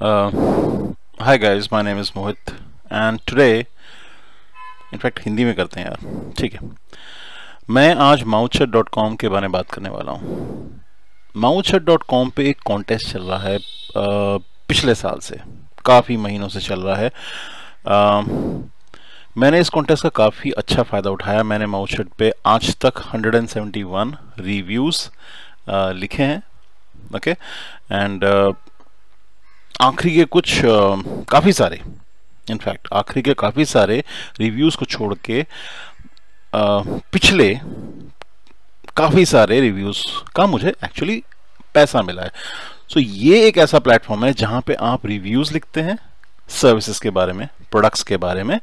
Hi guys, my name is Mohit and today in fact Hindi में करते हैं यार, ठीक है। मैं आज माउचट.com के बारे में बात करने वाला हूँ। माउचट.com पे एक कॉन्टेस्ट चल रहा है, पिछले साल से काफ़ी महीनों से चल रहा है। मैंने इस कॉन्टेस्ट का काफ़ी अच्छा फ़ायदा उठाया। मैंने माउचट पे आज तक 171 रिव्यूज़ लिखे हैं, ओके। एंड आखिरी के कुछ काफ़ी सारे, इनफैक्ट आखिरी के काफ़ी सारे रिव्यूज़ को छोड़ के पिछले काफ़ी सारे रिव्यूज़ का मुझे एक्चुअली पैसा मिला है। सो ये एक ऐसा प्लेटफॉर्म है जहाँ पे आप रिव्यूज़ लिखते हैं सर्विसेज के बारे में, प्रोडक्ट्स के बारे में,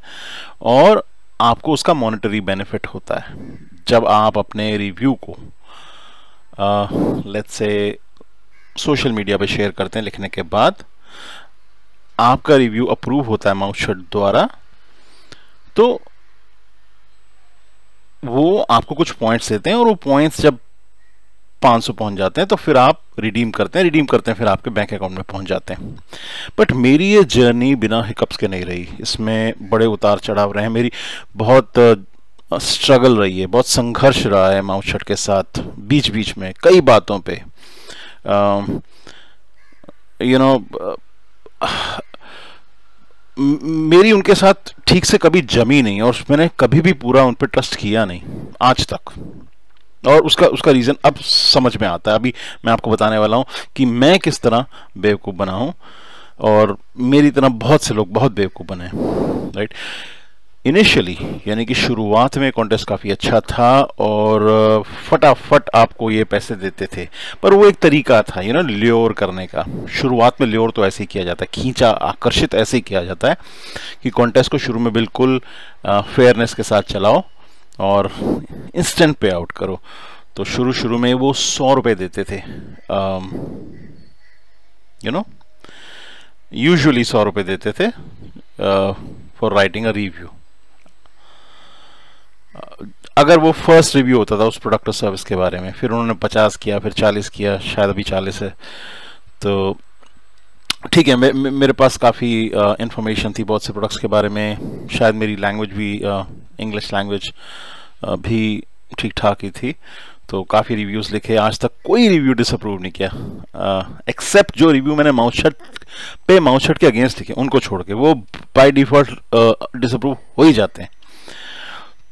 और आपको उसका मॉनेटरी बेनिफिट होता है। जब आप अपने रिव्यू को लेट्स से सोशल मीडिया पे शेयर करते हैं लिखने के बाद, आपका रिव्यू अप्रूव होता है माउचट द्वारा, तो वो आपको कुछ पॉइंट्स देते हैं और वो पॉइंट्स जब 500 पहुंच जाते हैं तो फिर आप रिडीम करते हैं फिर आपके बैंक अकाउंट में पहुंच जाते हैं। बट मेरी ये जर्नी बिना हिकअप्स के नहीं रही। इसमें बड़े उतार चढ़ाव रहे हैं, मेरी बहुत स्ट्रगल रही है, बहुत संघर्ष रहा है माउचट के साथ। बीच बीच में कई बातों पे मेरी उनके साथ ठीक से कभी जमी नहीं और मैंने कभी भी पूरा उन पर ट्रस्ट किया नहीं आज तक। और उसका रीज़न अब समझ में आता है। अभी मैं आपको बताने वाला हूँ कि मैं किस तरह बेवकूफ़ बना हूँ और मेरी तरह बहुत से लोग बहुत बेवकूफ़ बने, राइट। इनिशियली यानी कि शुरुआत में कॉन्टेस्ट काफ़ी अच्छा था और फटाफट आपको ये पैसे देते थे, पर वो एक तरीका था ल्योर करने का। शुरुआत में ल्योर तो ऐसे ही किया जाता है, खींचा आकर्षित ऐसे ही किया जाता है कि कॉन्टेस्ट को शुरू में बिल्कुल फेयरनेस के साथ चलाओ और इंस्टेंट पे आउट करो। तो शुरू में वो 100 रुपये देते थे, यूजुअली 100 रुपये देते थे फॉर राइटिंग अ रिव्यू। अगर वो फर्स्ट रिव्यू होता था उस प्रोडक्ट और सर्विस के बारे में, फिर उन्होंने 50 किया, फिर 40 किया, शायद अभी 40 है। तो ठीक है, मेरे पास काफ़ी इंफॉर्मेशन थी बहुत से प्रोडक्ट्स के बारे में। शायद मेरी लैंग्वेज भी इंग्लिश लैंग्वेज भी ठीक ठाक ही थी, तो काफ़ी रिव्यूज़ लिखे। आज तक कोई रिव्यू डिसअप्रूव नहीं किया, एक्सेप्ट जो रिव्यू मैंने माउचट के अगेंस्ट लिखे उनको छोड़ के, वो बाय डिफ़ॉल्ट डिसअप्रूव हो ही जाते हैं।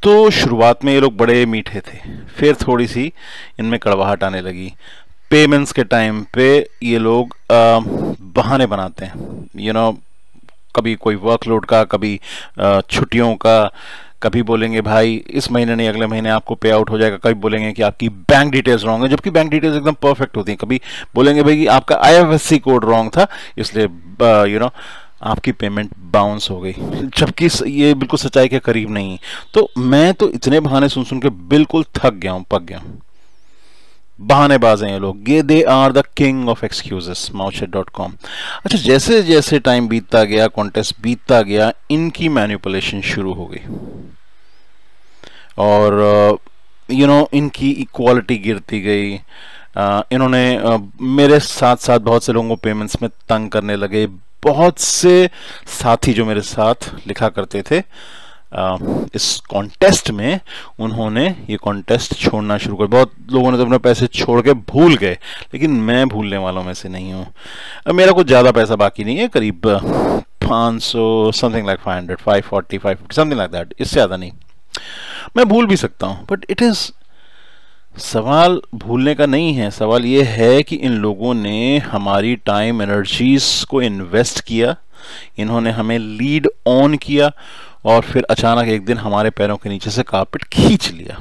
तो शुरुआत में ये लोग बड़े मीठे थे, फिर थोड़ी सी इनमें कड़वाहट आने लगी। पेमेंट्स के टाइम पे ये लोग बहाने बनाते हैं, कभी कोई वर्कलोड का, कभी छुट्टियों का, कभी बोलेंगे भाई इस महीने नहीं अगले महीने आपको पे आउट हो जाएगा, कभी बोलेंगे कि आपकी बैंक डिटेल्स रॉन्ग है, जबकि बैंक डिटेल्स एकदम परफेक्ट होती हैं। कभी बोलेंगे भाई कि आपका IFSC कोड रॉन्ग था इसलिए आपकी पेमेंट बाउंस हो गई, जबकि ये बिल्कुल सच्चाई के करीब नहीं। तो मैं तो इतने बहाने सुन के बिल्कुल थक गया हूं, पक गया हूं। बहानेबाज हैं ये लोग, ये they are the king of excuses, माउचट.com। अच्छा, जैसे जैसे टाइम बीतता गया, कॉन्टेस्ट बीतता गया, इनकी मैनिपुलेशन शुरू हो गई और इनकी इक्वालिटी गिरती गई। इन्होंने मेरे साथ साथ बहुत से लोगों को पेमेंट्स में तंग करने लगे। बहुत से साथी जो मेरे साथ लिखा करते थे, इस कॉन्टेस्ट में उन्होंने ये कॉन्टेस्ट छोड़ना शुरू कर। बहुत लोगों ने तो अपने पैसे छोड़ के भूल गए, लेकिन मैं भूलने वालों में से नहीं हूँ। मेरा कुछ ज़्यादा पैसा बाकी नहीं है, करीब 500 something like 500, 540, 550 something like that, इससे ज़्यादा नहीं। मैं भूल भी सकता हूँ, बट इट इज़, सवाल भूलने का नहीं है। सवाल ये है कि इन लोगों ने हमारी टाइम एनर्जीज को इन्वेस्ट किया, इन्होंने हमें लीड ऑन किया और फिर अचानक एक दिन हमारे पैरों के नीचे से कारपेट खींच लिया।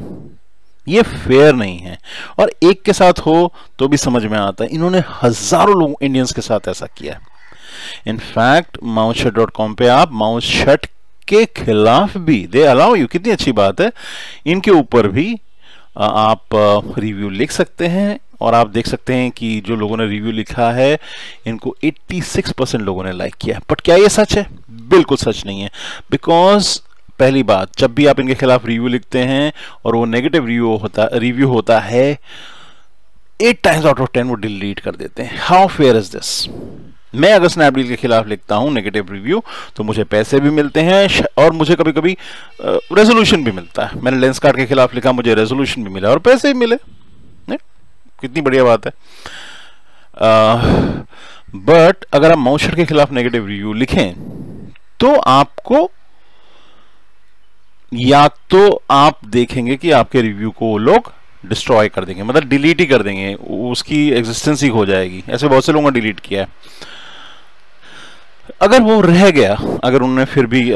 ये फेयर नहीं है। और एक के साथ हो तो भी समझ में आता है, इन्होंने हजारों लोग इंडियंस के साथ ऐसा किया है। इनफैक्ट माउचट.com पे आप माउचट के खिलाफ भी, दे अलाउ यू, कितनी अच्छी बात है, इनके ऊपर भी आप रिव्यू लिख सकते हैं और आप देख सकते हैं कि जो लोगों ने रिव्यू लिखा है इनको 86% लोगों ने लाइक किया। बट क्या ये सच है? बिल्कुल सच नहीं है। बिकॉज पहली बात, जब भी आप इनके खिलाफ रिव्यू लिखते हैं और वो नेगेटिव रिव्यू होता है, 8 टाइम्स आउट ऑफ 10 वो डिलीट कर देते हैं। हाउ फेयर इज दिस, मैं अगर स्नैपडील के खिलाफ लिखता हूं नेगेटिव रिव्यू तो मुझे पैसे भी मिलते हैं और मुझे कभी कभी रेजोल्यूशन भी मिलता है। मैंने लेंसकार्ट के खिलाफ लिखा, मुझे रेजोल्यूशन भी मिला और पैसे भी मिले। कितनी बढ़िया बात है। बट अगर आप माउशर के खिलाफ नेगेटिव रिव्यू लिखें तो आपको, या तो आप देखेंगे कि आपके रिव्यू को वो लोग डिस्ट्रॉय कर देंगे, मतलब डिलीट ही कर देंगे, उसकी एग्जिस्टेंस ही खो जाएगी। ऐसे बहुत से लोगों ने डिलीट किया है। अगर वो रह गया, अगर उन्होंने फिर भी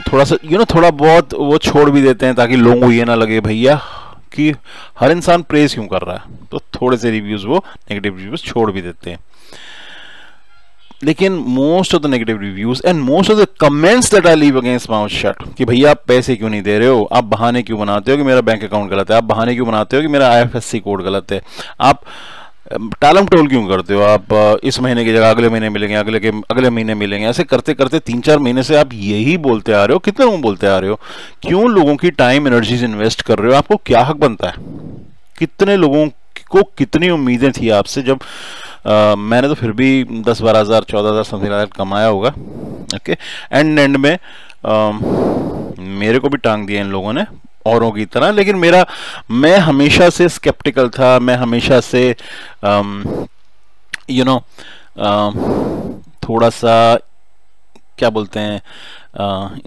थोड़ा सा थोड़ा बहुत वो छोड़ भी देते हैं ताकि लोगों को ये ना लगे भैया कि हर इंसान प्रेज क्यों कर रहा है, तो थोड़े से रिव्यूज वो नेगेटिव रिव्यूज छोड़ भी देते हैं। लेकिन most of the negative reviews and most of the comments that I leave against mouth shut कि भैया आप पैसे क्यों नहीं दे रहे हो, आप बहाने क्यों बनाते हो कि मेरा बैंक अकाउंट गलत है, आप बहाने क्यों बनाते हो कि मेरा IFSC कोड गलत है, आप टालम टोल क्यों करते हो, आप इस महीने की जगह अगले महीने मिलेंगे, अगले महीने मिलेंगे, ऐसे करते करते 3-4 महीने से आप यही बोलते आ रहे हो। कितने लोग बोलते आ रहे हो? क्यों लोगों की टाइम एनर्जीज इन्वेस्ट कर रहे हो? आपको क्या हक बनता है? कितने लोगों को कितनी उम्मीदें थी आपसे? जब मैंने तो फिर भी 10-12 हज़ार 14 हज़ार समथिंग लाइक कमाया होगा। ओके, एंड में मेरे को भी टांग दिया इन लोगों ने औरों की तरह, लेकिन मैं हमेशा से स्केप्टिकल था, मैं हमेशा से थोड़ा सा क्या बोलते हैं,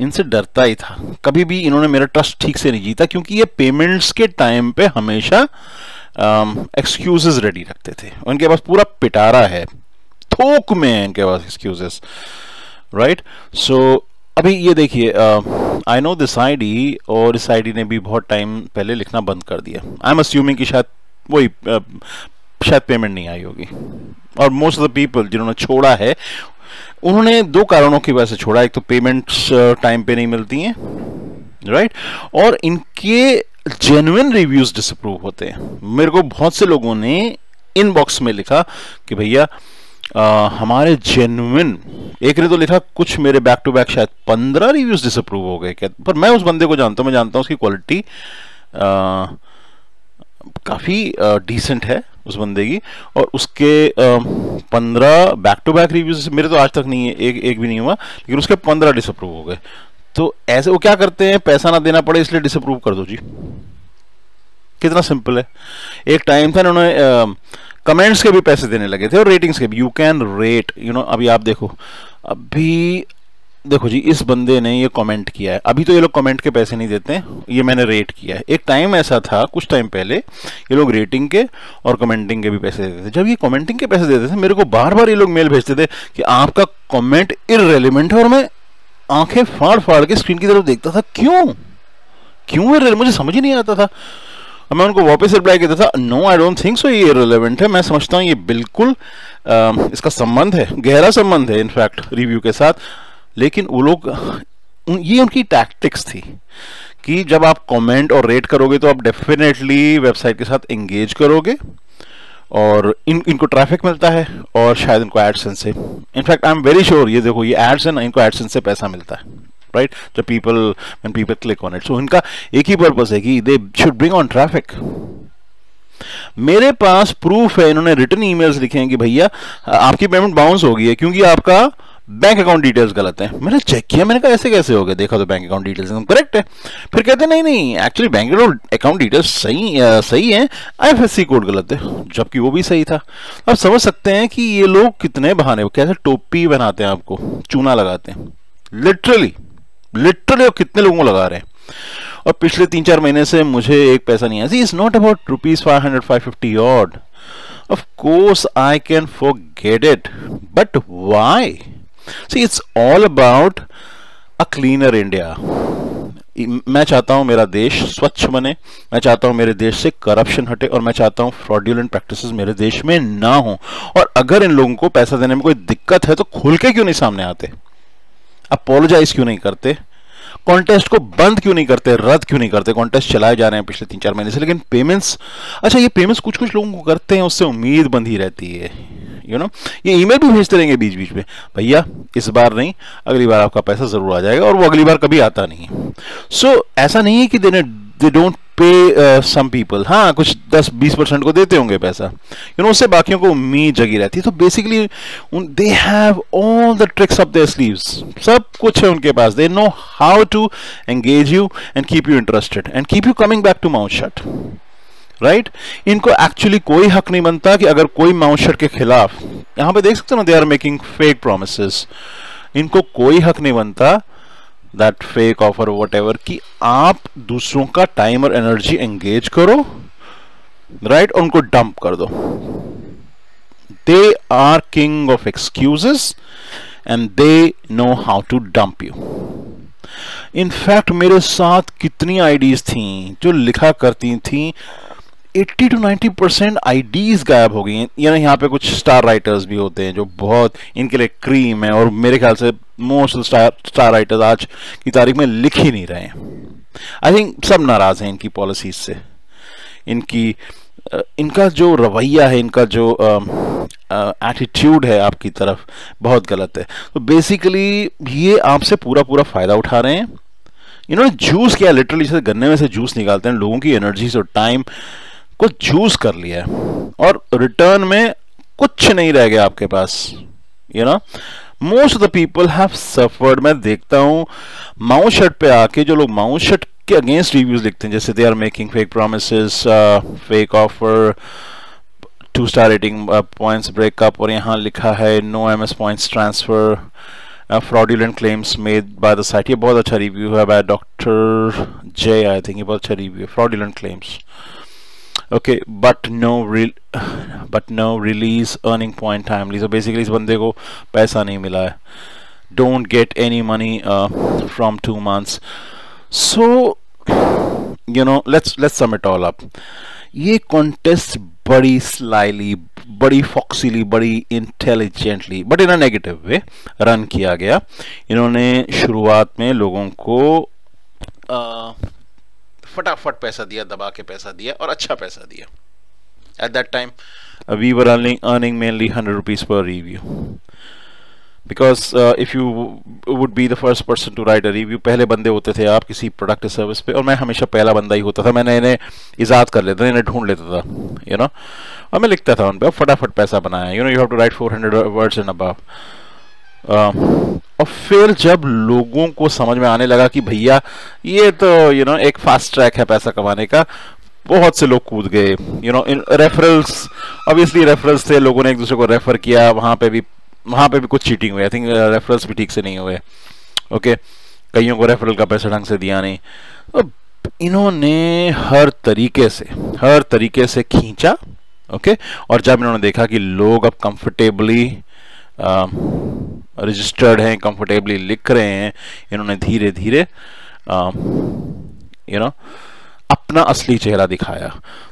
इनसे डरता ही था। कभी भी इन्होंने मेरा ट्रस्ट ठीक से नहीं जीता क्योंकि ये पेमेंट्स के टाइम पे हमेशा एक्सक्यूजेस रेडी रखते थे। उनके पास पूरा पिटारा है, थोक में है इनके पास एक्सक्यूजेस, राइट। सो अभी ये देखिए, आई नो दिस आईडी, और इस आईडी ने भी बहुत टाइम पहले लिखना बंद कर दिया। आई एम अस्यूमिंग कि शायद वही शायद पेमेंट नहीं आई होगी। और मोस्ट ऑफ द पीपल जिन्होंने छोड़ा है उन्होंने 2 कारणों की वजह से छोड़ा। एक तो पेमेंट्स टाइम पे नहीं मिलती हैं, राइट, और इनके जेन्युइन रिव्यूज डिसअप्रूव होते हैं। मेरे को बहुत से लोगों ने इनबॉक्स में लिखा कि भैया हमारे जेन्युइन, एक ने तो लिखा कुछ मेरे बैक टू बैक शायद 15 रिव्यूज डिसअप्रूव हो गए। पर मैं उस बंदे को जानता हूं, मैं जानता हूं उसकी क्वालिटी काफी डिसेंट है उस बंदे की, और उसके 15 बैक टू बैक रिव्यूज मेरे तो आज तक नहीं है, एक भी नहीं हुआ, लेकिन उसके 15 डिसअप्रूव हो गए। तो ऐसे वो क्या करते हैं, पैसा ना देना पड़े इसलिए डिसअप्रूव कर दो जी। कितना सिंपल है। एक टाइम था इन्होंने कमेंट्स के भी पैसे देने लगे थे और रेटिंग्स के भी। यू कैन रेट, अभी आप देखो, अभी देखो जी, इस बंदे ने ये कमेंट किया है, अभी तो ये लोग कमेंट के पैसे नहीं देते हैं, ये मैंने रेट किया है। एक टाइम ऐसा था कुछ टाइम पहले, ये लोग रेटिंग के और कमेंटिंग के भी पैसे देते थे। जब ये कमेंटिंग के पैसे देते थे, मेरे को बार बार ये लोग मेल भेजते थे कि आपका कमेंट इररेलेवेंट है, और मैं आंखें फाड़ फाड़ के स्क्रीन की तरफ देखता था, क्यों मुझे समझ ही नहीं आता था। मैं उनको वापस रिप्लाई कहता था, no I don't think so, ये इररिलेवेंट है, मैं समझता हूँ ये बिल्कुल इसका संबंध है, गहरा संबंध है इनफैक्ट रिव्यू के साथ। लेकिन वो लोग, ये उनकी टैक्टिक्स थी कि जब आप कमेंट और रेट करोगे तो आप डेफिनेटली वेबसाइट के साथ एंगेज करोगे और इनको ट्रैफिक मिलता है और शायद इनको एडसेंस से, in fact I am very sure, ये देखो ये एड्स है ना, इनको एडसेंस से पैसा मिलता है, राइट, जब when people click on it। So इनका एक ही पर्पस है कि they should bring on traffic। मेरे पास प्रूफ है, इन्होंने रिटर्न ईमेल्स लिखे हैं कि भैया आपकी पेमेंट बाउंस हो गई है क्योंकि आपका बैंक अकाउंट डिटेल्स गलत है। मैंने चेक किया, मैंने कहा ऐसे कैसे हो गया, देखा तो बैंक अकाउंट डिटेल्स एकदम करेक्ट है। फिर कहते नहीं एक्चुअली बैंक अकाउंट डिटेल्स सही है, IFSC कोड गलत है, जबकि वो भी सही था। अब समझ सकते हैं कि ये लोग कितने बहाने, कैसे टोपी बनाते हैं, आपको चूना लगाते हैं, लिटरली कितने लोगों को लगा रहे हैं। और पिछले 3-4 महीने से मुझे एक पैसा नहीं आया। It's not about ₹500-550 odd, of course I can forget it, but why? See it's all about a cleaner India. मैं चाहता हूं मेरा देश स्वच्छ बने, मैं चाहता हूं मेरे देश से करप्शन हटे, और मैं चाहता हूं फ्रॉडुलेंट प्रैक्टिसेस मेरे देश में ना हो। और अगर इन लोगों को पैसा देने में कोई दिक्कत है तो खुल के क्यों नहीं सामने आते, अपोलोजाइज क्यों नहीं करते, कॉन्टेस्ट को बंद क्यों नहीं करते, रद्द क्यों नहीं करते? कॉन्टेस्ट चलाए जा रहे हैं पिछले 3-4 महीने से, लेकिन पेमेंट्स, अच्छा ये पेमेंट्स कुछ लोगों को करते हैं, उससे उम्मीद बंधी रहती है, ये ईमेल भी भेजते रहेंगे बीच बीच में, भैया इस बार नहीं, अगली बार आपका पैसा जरूर आ जाएगा, और वो अगली बार कभी आता नहीं। सो ऐसा नहीं है कि they don't pay some people, हाँ कुछ 10-20% को देते होंगे पैसा, उससे बाकियों को उम्मीद जगी रहती है। तो basically they have all the tricks up their sleeves, सब कुछ है उनके पास। They know how to engage you and keep you interested and keep you coming back to Mouth Shut, right. इनको एक्चुअली कोई हक नहीं बनता कि अगर कोई माउथ शट के खिलाफ, यहां पे देख सकते हो ना, they are making fake promises, इनको कोई हक नहीं बनता दैट फेक ऑफर व्हाटएवर कि आप दूसरों का टाइम और एनर्जी एंगेज करो, राइट, और उनको डंप कर दो। They are king of excuses and they know how to dump you. In fact मेरे साथ कितनी आईडीज थी जो लिखा करती थी, 80 to 90% आईडीज गायब हो गई हैं। यहाँ पे कुछ स्टार राइटर्स भी होते हैं जो बहुत इनके लिए क्रीम है, और मेरे ख्याल से मोस्ट स्टार राइटर्स आज की तारीख में लिख ही नहीं रहे हैं। आई थिंक सब नाराज हैं इनकी पॉलिसीज से, इनका जो रवैया है, इनका जो एटीट्यूड है आपकी तरफ, बहुत गलत है। तो बेसिकली ये आपसे पूरा पूरा फायदा उठा रहे हैं। इन्होंने जूस किया, लिटरली जैसे गन्ने में से जूस निकालते हैं, लोगों की एनर्जी और टाइम को जूस कर लिया है, और रिटर्न में कुछ नहीं रह गया आपके पास। Most of the people have suffered. मैं देखता हूं माउथ शट पे आके जो लोग माउथ शट के अगेंस्ट रिव्यूज लिखते हैं, जैसे they are making fake promises, fake offer, 2-star rating, points breakup, और यहां लिखा है no MS points transfer, fraudulent claims made by the site। ये बहुत अच्छा रिव्यू है by doctor J, I think ये बहुत अच्छा रिव्यू है। fraudulent claims, okay, but no release earning point timely। so basically इस बंदे को पैसा नहीं मिला है, don't get any money from 2 months। so let's sum it all up। ये कॉन्टेस्ट बड़ी स्लाइली, बड़ी फॉक्सीली, बड़ी intelligently, but in a negative way run किया गया। इन्होंने शुरुआत में लोगों को फटाफट पैसा दिया, दबा के पैसा दिया, और अच्छा पैसा दिया। At that time we were earning mainly 100 rupees per review, because if you would be the first person to write a review, पहले बंदे होते थे आप किसी प्रोडक्ट सर्विस पे, और मैं हमेशा पहला बंदा ही होता था। मैंने इन्हें इजाद कर लेता था, इन्हें ढूंढ लेता था, और मैं लिखता था उन पर, फटाफट पैसा बनाया। You have to write 400 words and above। और फिर जब लोगों को समझ में आने लगा कि भैया ये तो एक फास्ट ट्रैक है पैसा कमाने का, बहुत से लोग कूद गए। रेफरल्स, ऑब्वियसली रेफरल्स थे, लोगों ने एक दूसरे को रेफर किया, वहां पे भी कुछ चीटिंग हुई। आई थिंक रेफरल्स भी ठीक से नहीं हुए, ओके, कईयों को रेफरल का पैसा ढंग से दिया नहीं। तो इन्होंने हर तरीके से खींचा, ओके, और जब इन्होंने देखा कि लोग अब कंफर्टेबली रजिस्टर्ड हैं, कंफर्टेबली लिख रहे हैं, इन्होंने धीरे धीरे अपना असली चेहरा दिखाया।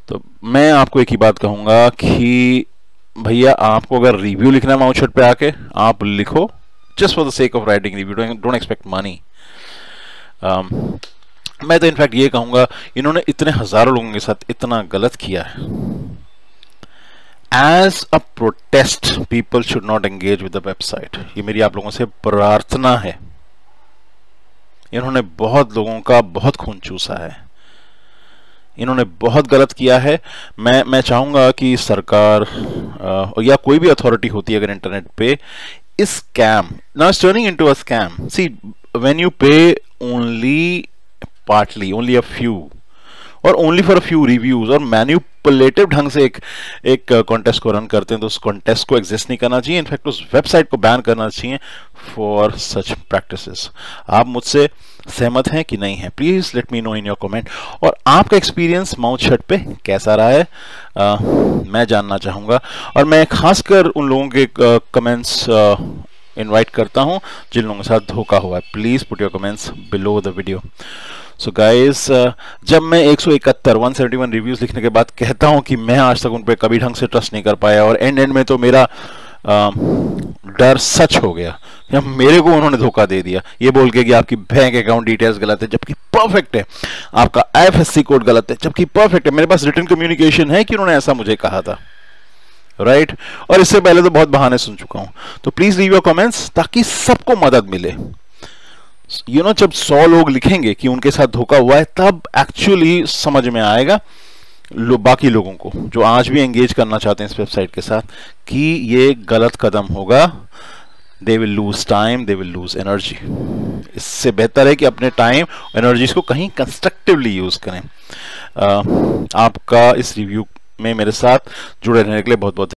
तो मैं आपको एक ही बात कहूंगा कि भैया आपको अगर रिव्यू लिखना है माउथ शट पे आके, आप लिखो, just for the sake of writing review, don't expect money. मैं तो इनफैक्ट ये कहूंगा, इन्होंने इतने हजारों लोगों के साथ इतना गलत किया है। As a protest people should not engage with the website. ये मेरी आप लोगों से प्रार्थना है। इन्होंने बहुत लोगों का बहुत खून चूसा है, इन्होंने बहुत गलत किया है। मैं चाहूंगा कि सरकार या कोई भी अथॉरिटी होती है अगर इंटरनेट पे, इस scam, now it's turning into a scam. See, when you pay only partly, only a few, और only for a few reviews, और मैन्युपुलेटिव ढंग से एक कॉन्टेस्ट को रन करते हैं, तो उस कॉन्टेस्ट को एग्जिस्ट नहीं करना चाहिए। इनफैक्ट उस वेबसाइट को बैन करना चाहिए फॉर सच प्रैक्टिसेस। आप मुझसे सहमत हैं कि नहीं हैं? Please let me know in your comment. और आपका एक्सपीरियंस माउथ शट पे कैसा रहा है, मैं जानना चाहूंगा। और मैं खासकर उन लोगों के कमेंट्स इनवाइट करता हूं जिन लोगों के साथ धोखा हुआ है। Please put your comments below the video. So guys, जब मैं 171 रिव्यूज लिखने के बाद कहता हूं कि मैं आज तक उन पर कभी ढंग से ट्रस्ट नहीं कर पाया, और एंड में तो मेरा डर सच हो गया, या मेरे को उन्होंने धोखा दे दिया ये बोल के कि आपकी बैंक अकाउंट डिटेल्स गलत है जबकि परफेक्ट है, आपका IFSC कोड गलत है जबकि परफेक्ट है। मेरे पास रिटन कम्युनिकेशन है कि उन्होंने ऐसा मुझे कहा था, राइट? और इससे पहले तो बहुत बहाने सुन चुका हूं। तो प्लीज लीव योर कमेंट्स ताकि सबको मदद मिले। जब 100 लोग लिखेंगे कि उनके साथ धोखा हुआ है, तब एक्चुअली समझ में आएगा बाकी लोगों को जो आज भी एंगेज करना चाहते हैं इस वेबसाइट के साथ कि ये गलत कदम होगा। They will lose time, they will lose energy. इससे बेहतर है कि अपने टाइम एनर्जीज को कहीं कंस्ट्रक्टिवली यूज करें। आपका इस रिव्यू में मेरे साथ जुड़े रहने के लिए बहुत बहुत